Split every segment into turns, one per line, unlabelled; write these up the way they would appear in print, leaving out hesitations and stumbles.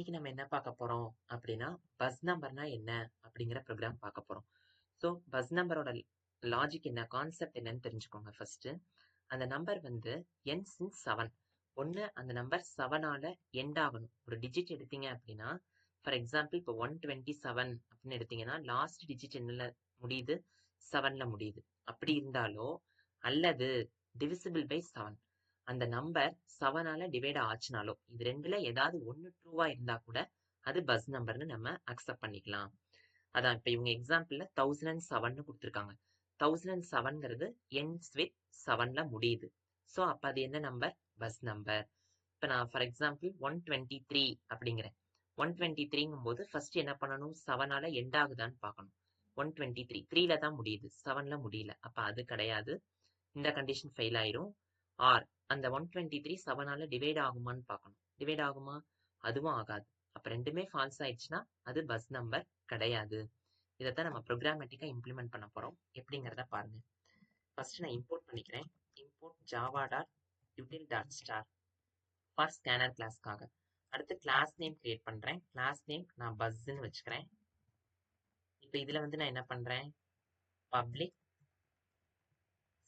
இன்னைக்கு நம்ம என்ன பார்க்க போறோம் அப்படின்னா பஸ் நம்பர்னா என்ன அப்படிங்கிற ப்ரோக்ராம் பார்க்க போறோம். ஸோ பஸ் நம்பரோட லாஜிக் என்ன, கான்செப்ட் என்னன்னு தெரிஞ்சுக்கோங்க. ஃபர்ஸ்ட் அந்த நம்பர் வந்து ends in 7. ஒன்று அந்த நம்பர் 7ஆல எண்ட் ஆகணும். ஒரு டிஜிட் எடுத்தீங்க அப்படின்னா, ஃபார் எக்ஸாம்பிள் இப்போ 127 அப்படின்னு எடுத்தீங்கன்னா லாஸ்ட் டிஜிட் என்னல முடியுது, 7ல முடியுது. அப்படி இருந்தாலோ அல்லது டிவிசிபிள் பை 7, அந்த நம்பர் 7ஆல டிவைட் ஆச்சுனாலோ, இது ரெண்டுல ஏதாவது ஒன்னு ட்ரூவா இருந்தா கூட அது பஸ் நம்பர்னு நம்ம அக்செப்ட் பண்ணிக்கலாம். அதான் இப்ப இவங்க எக்ஸாம்பிள்ல 1007 கொடுத்திருக்காங்க. 1007ங்கிறது ends with 7ல முடியுது. சோ அப்ப அது என்ன நம்பர்? Bus number. இப்ப நான் ஃபார் எக்ஸாம்பிள் 123 அப்படிங்கிறேன். 123ங்கும் போது ஃபர்ஸ்ட் என்ன பண்ணணும், 7ஆல எண்ட் ஆகுதான்னு பார்க்கணும். 123 3ல தான் முடியுது, 7ல முடியல. அப்ப அது கிடையாது. இந்த கண்டிஷன் ஃபெயில் ஆயிரும். ஆர் அந்த 123 7ஆல டிவைட் ஆகுமான்னு பார்க்கணும். டிவைட் ஆகுமா? அதுவும் ஆகாது. அப்ப ரெண்டுமே ஃபால்ஸ் ஆயிடுச்சுன்னா அது பஸ் நம்பர் கிடையாது. இதைத்தான் நம்ம ப்ரோக்ராமேட்டிக்கா இம்ப்ளிமெண்ட் பண்ண போறோம். எப்படிங்கிறத பாருங்க. ஃபர்ஸ்ட் நான் இம்போர்ட் பண்ணிக்கிறேன். இம்போர்ட் java.util.star ஃபார் ஸ்கேனர் கிளாஸ்க்காக. அடுத்து கிளாஸ் நேம் கிரியேட் பண்றேன். கிளாஸ் நேம் நான் பஸ்ன்னு வச்சுக்கிறேன். இப்ப இதுல வந்து நான் என்ன பண்றேன், public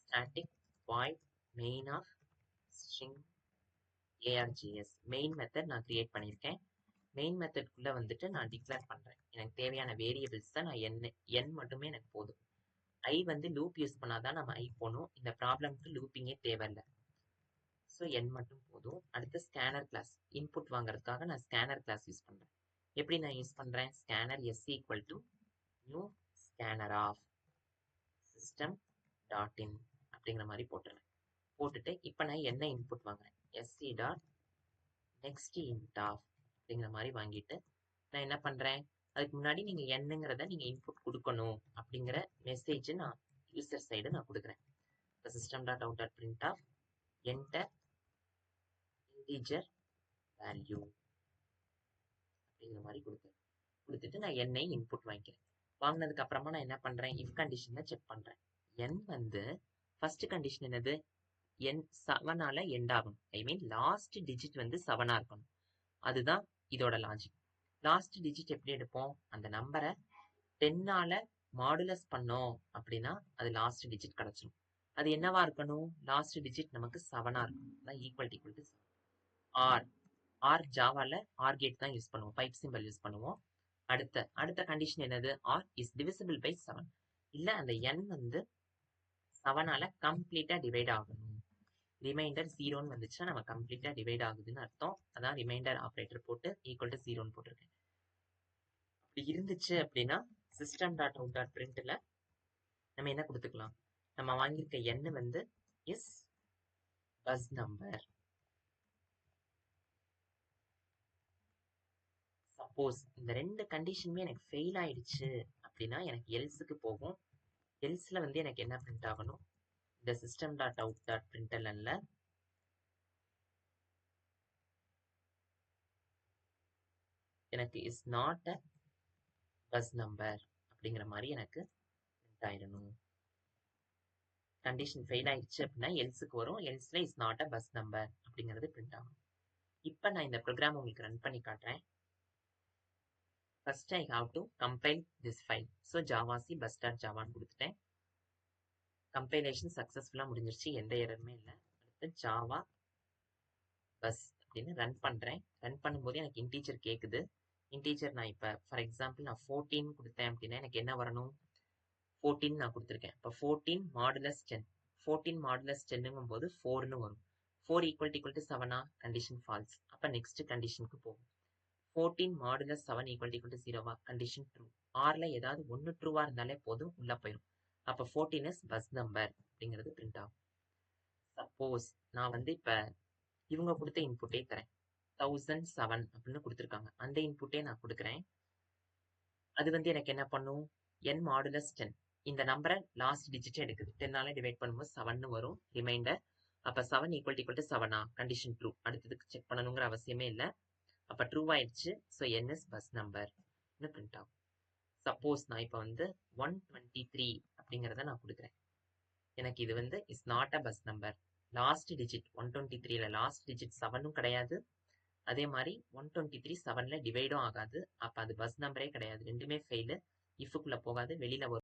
static void main of string args main method நான் கிரியேட் பண்ணியிருக்கேன். மெயின் மெத்தட்குள்ள வந்துட்டு நான் டிக்ளேர் பண்றேன். எனக்கு தேவையான வேரியபிள்ஸ் தான் நான் n மட்டுமே எனக்கு போதும். ஐ வந்து லூப் யூஸ் பண்ணாதான் நம்ம ஐ போகணும். இந்த ப்ராப்ளம்க்கு லூப்பிங்கே தேவையில்லை. ஸோ n மட்டும் போதும். அடுத்து ஸ்கேனர் கிளாஸ் இன்புட் வாங்குறதுக்காக நான் ஸ்கேனர் கிளாஸ் யூஸ் பண்றேன். எப்படி நான் யூஸ் பண்றேன், scanner s equal to new scanner of system dot in அப்படிங்கிற மாதிரி போட்டுறேன். போட்டுட்டு இப்போ நான் என்ன இன்புட் வாங்குறேன், sc dot next int of அப்படிங்கிற மாதிரி வாங்கிட்டு நான் என்ன பண்றேன், அதுக்கு முன்னாடி நீங்க என்னங்கிறத நீங்க இன்புட் கொடுக்கணும் அப்படிங்கிற மெசேஜ் நான் யூசர் சைடு நான் கொடுக்குறேன். இப்போ system dot out dot print of enter integer value அப்படிங்கிற மாதிரி கொடுத்துட்டு நான் என்னை இன்புட் வாங்கிக்கிறேன். வாங்கினதுக்கு அப்புறமா நான் என்ன பண்றேன், இஃப் கண்டிஷனை செக் பண்றேன். n வந்து ஃபர்ஸ்ட் கண்டிஷன் என்னது, n 7ஆல எண்ட் ஆகணும். ஐ மீன் லாஸ்ட் டிஜிட் வந்து 7ஆ இருக்கணும். அதுதான் இதோட லாஜிக். லாஸ்ட் டிஜிட் எப்படி எடுப்போம், அந்த நம்பரை 10ஆல மாடுலஸ் பண்ணோம் அப்படின்னா அது லாஸ்ட் டிஜிட் கிடைச்சிடும். அது என்னவா இருக்கணும், லாஸ்ட் டிஜிட் நமக்கு 7ஆ இருக்கும். அதான் ஈக்குவல் டு ஆர் ஜாவால ஆர் கேட் தான் யூஸ் பண்ணுவோம், பைப் சிம்பிள் யூஸ் பண்ணுவோம். அடுத்த கண்டிஷன் என்னது, ஆர் இஸ் டிவிசிபிள் பை 7. இல்ல அந்த n வந்து 7ஆல கம்ப்ளீட்டா டிவைட் ஆகணும். ரிமைண்டர் 0ன்னு வந்துச்சுன்னா நம்ம கம்ப்ளீட்டா டிவைட் ஆகுதுன்னு அர்த்தம். அதான் ரிமைண்டர் ஆபரேட்டர் போட்டு ஈக்குவல் டு 0ன்னு போட்டிருக்கேன். அப்படி இருந்துச்சு அப்படின்னா சிஸ்டம் டாட் அவுட் டாட் பிரிண்ட்ல நம்ம என்ன கொடுத்துக்கலாம், நம்ம வாங்கியிருக்க n வந்து இஸ் பஸ் நம்பர். சப்போஸ் இந்த ரெண்டு கண்டிஷனுமே எனக்கு ஃபெயில் ஆயிடுச்சு அப்படின்னா எனக்கு எல்ஸுக்கு போகும். எல்ஸ்ல வந்து எனக்கு என்ன பிரிண்ட் ஆகணும், இந்த சிஸ்டம் டாட் அவுட் டாட் பிரிண்ட்எல்என்ல எனக்கு is not a buzz number அப்படிங்கிற மாதிரி எனக்கு பிரிண்ட் ஆயிடணும். கண்டிஷன் ஃபெயில் ஆயிடுச்சு அப்படின்னா எல்ஸுக்கு வரும், எல்ஸ்ல is not a buzz number அப்படிங்கிறது பிரிண்ட் ஆகும். இப்போ நான் இந்த ப்ரோக்ராம் உங்களுக்கு ரன் பண்ணி காட்டுறேன். First I have to compile this file. So javac bus.java கொடுத்துட்டேன். கம்பைலேஷன் சக்சஸ்ஃபுல்லா முடிஞ்சிருச்சு, எந்த எரருமே இல்லை. அடுத்து ஜாவா பஸ் அப்படின்னு ரன் பண்றேன். ரன் பண்ணும்போது எனக்கு இன்டீஜர் கேக்குது. இன்டீஜர் நான் இப்ப ஃபார் எக்ஸாம்பிள் நான் 14 கொடுத்தேன் அப்படின்னா எனக்கு என்ன வரணும், 14 நான் கொடுத்துருக்கேன். இப்போ 14 மாடுலஸ் 10, 14 மாடுலஸ் 10ங்கும் போது 4ன்னு வரும். 4 ஈக்குவல் டு 7ஆ, கண்டிஷன் ஃபால்ஸ். அப்ப நெக்ஸ்ட் கண்டிஷனுக்கு போகும். 14 மாடுலஸ் 7 ஈக்குவல் டு 0வா, கண்டிஷன் ட்ரூ. ஆர்ல ஏதாவது ஒன்னு ட்ரூவா இருந்தாலே போதும், உள்ள போயிடும். அப்ப 14 இஸ் பஸ் நம்பர் அப்படிங்கிறது பிரிண்ட் ஆகும். சப்போஸ் நான் வந்து இப்ப இவங்க கொடுத்த இன்புட்டே தரேன், 1007 அப்படின்னு கொடுத்துருக்காங்க, அந்த இன்புட்டே நான் கொடுக்குறேன். அது வந்து எனக்கு என்ன பண்ணும், n மாடுலஸ் 10 இந்த நம்பரை லாஸ்ட் டிஜிட் எடுக்குது, 10ஆல டிவைட் பண்ணும்போது 7ன்னு வரும் ரிமைண்டர். அப்ப 7 ஈக்குவல் டு 7ஆ, கண்டிஷன் ட்ரூ. அடுத்ததுக்கு செக் பண்ணணுங்கிற அவசியமே இல்லை. அப்ப ட்ரூ ஆயிடுச்சு. So n is buzz number print ஆகும். சப்போஸ் நான் இப்போ வந்து 123 அப்படிங்கிறத நான் கொடுக்குறேன். எனக்கு இது வந்து is not a buzz number. Last digit 123ல லாஸ்ட் டிஜிட் 7ம் கிடையாது, அதே மாதிரி 123 7ல டிவைடும் ஆகாது. அப்ப அது பஸ் நம்பரே கிடையாது. ரெண்டுமே ஃபெயிலு. இஃப்க்குள்ள போகாது, வெளியில வரும்.